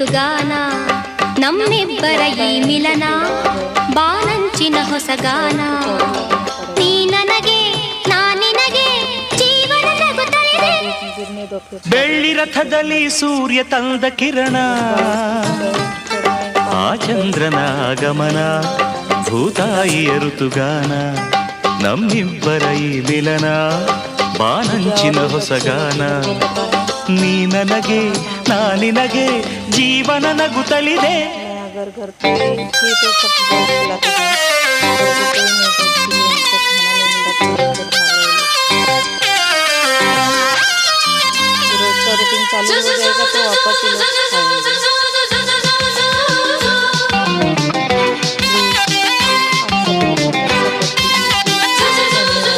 ಋತುಗಾನ ನಮ್ಮಿಬ್ಬರ ಈ ಮಿಲನ ಬಾನಂಚಿನ ಹೊಸಗಾನ ನೀ ನನಗೆ ನಾ ನಿನಗೆ ಜೀವನ ನಗುತ್ತಲಿದೆ ಬೆಳ್ಳಿ ರಥದಲ್ಲಿ ಸೂರ್ಯ ತಂದ ಕಿರಣ ಆ ಚಂದ್ರನ ಆಗಮನ ಭೂತಾಯಿಯ ಋತುಗಾನ ನಮ್ಮಿಬ್ಬರ ಈ ಮಿಲನ ಬಾನಂಚಿನ ಹೊಸಗಾನ ನೀ ನನಗೆ ನಾ ನಿನಗೆ ಜೀವನ ನಗುತ್ತಲಿದೆ अगर घर पे थी तो सब बहुत खिलाते थे रोज का रूटीन चालू हो जाएगा तो वापस ये लोग खाएंगे।